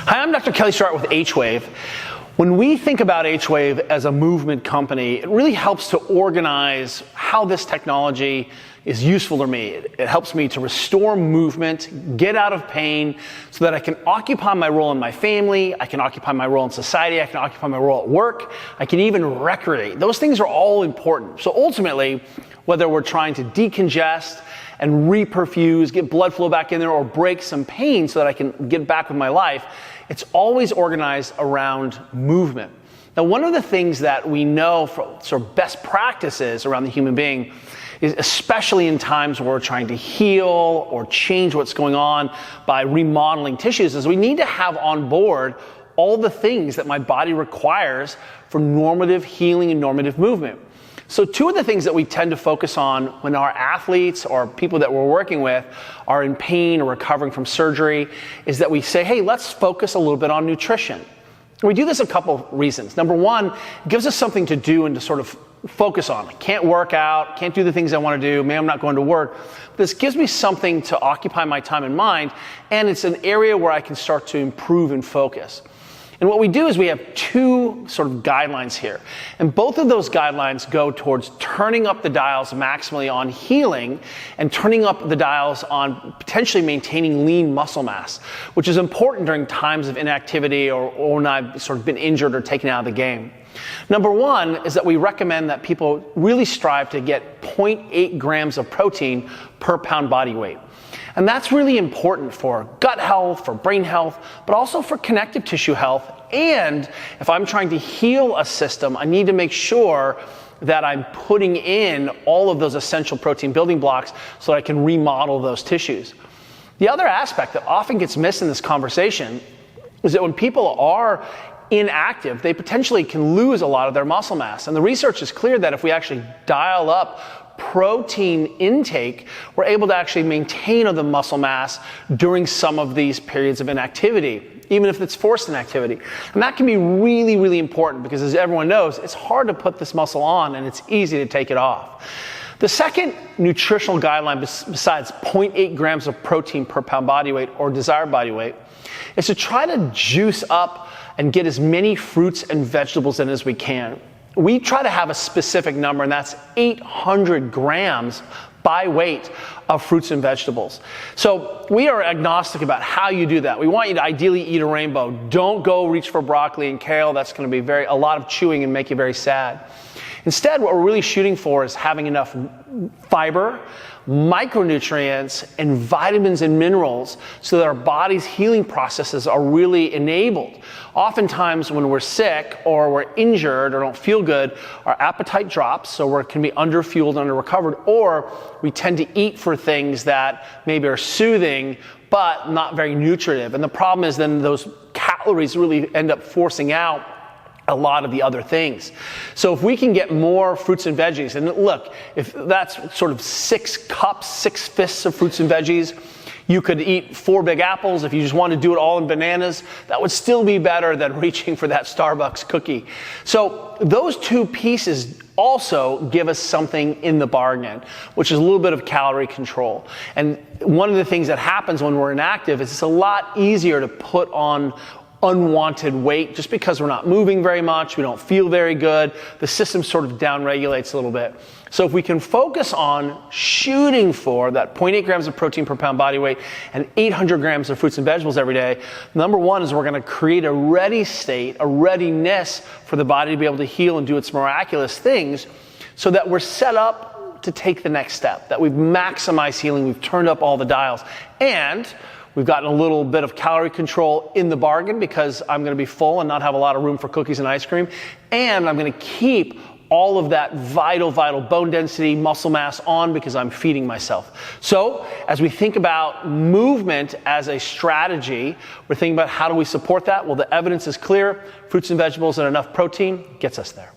Hi, I'm Dr. Kelly Starrett with H-Wave. When we think about H-Wave as a movement company, it really helps to organize how this technology is useful to me. It helps me to restore movement, get out of pain, so that I can occupy my role in my family, I can occupy my role in society, I can occupy my role at work, I can even recreate. Those things are all important. So ultimately, whether we're trying to decongest and reperfuse, get blood flow back in there, or break some pain so that I can get back with my life, it's always organized around movement. Now, one of the things that we know from sort of best practices around the human being is, especially in times where we're trying to heal or change what's going on by remodeling tissues, is we need to have on board all the things that my body requires for normative healing and normative movement. So two of the things that we tend to focus on when our athletes or people that we're working with are in pain or recovering from surgery is that we say, hey, let's focus a little bit on nutrition. We do this a couple reasons. Number one, it gives us something to do and to sort of focus on. I can't work out, can't do the things I want to do, maybe I'm not going to work. This gives me something to occupy my time and mind, and it's an area where I can start to improve and focus. And what we do is we have two sort of guidelines here. And both of those guidelines go towards turning up the dials maximally on healing and turning up the dials on potentially maintaining lean muscle mass, which is important during times of inactivity or when I've sort of been injured or taken out of the game. Number one is that we recommend that people really strive to get 0.8 grams of protein per pound body weight. And that's really important for gut health, for brain health, but also for connective tissue health. And if I'm trying to heal a system, I need to make sure that I'm putting in all of those essential protein building blocks so that I can remodel those tissues. The other aspect that often gets missed in this conversation is that when people are inactive, they potentially can lose a lot of their muscle mass. And the research is clear that if we actually dial up protein intake, we're able to actually maintain the muscle mass during some of these periods of inactivity, even if it's forced inactivity. And that can be really, really important because, as everyone knows, it's hard to put this muscle on and it's easy to take it off. The second nutritional guideline, besides 0.8 grams of protein per pound body weight or desired body weight, is to try to juice up and get as many fruits and vegetables in as we can. We try to have a specific number, and that's 800 grams by weight of fruits and vegetables. So we are agnostic about how you do that. We want you to ideally eat a rainbow. Don't go reach for broccoli and kale. That's going to be a lot of chewing and make you very sad. Instead, what we're really shooting for is having enough fiber, micronutrients, and vitamins and minerals so that our body's healing processes are really enabled. Oftentimes when we're sick or we're injured or don't feel good, our appetite drops, so we can be underfueled, under-recovered, or we tend to eat for things that maybe are soothing but not very nutritive. And the problem is then those calories really end up forcing out a lot of the other things. So if we can get more fruits and veggies, and look, if that's sort of 6 cups, 6/5 of fruits and veggies, you could eat 4 big apples. If you just want to do it all in bananas, that would still be better than reaching for that Starbucks cookie. So those two pieces also give us something in the bargain, which is a little bit of calorie control. And one of the things that happens when we're inactive is it's a lot easier to put on unwanted weight just because we're not moving very much, we don't feel very good, the system sort of downregulates a little bit. So if we can focus on shooting for that 0.8 grams of protein per pound body weight and 800 grams of fruits and vegetables every day, number one is we're going to create a ready state, a readiness for the body to be able to heal and do its miraculous things so that we're set up to take the next step, that we've maximized healing, we've turned up all the dials, and we've gotten a little bit of calorie control in the bargain because I'm going to be full and not have a lot of room for cookies and ice cream. And I'm going to keep all of that vital bone density, muscle mass on because I'm feeding myself. So as we think about movement as a strategy, we're thinking about how do we support that? Well, the evidence is clear. Fruits and vegetables and enough protein gets us there.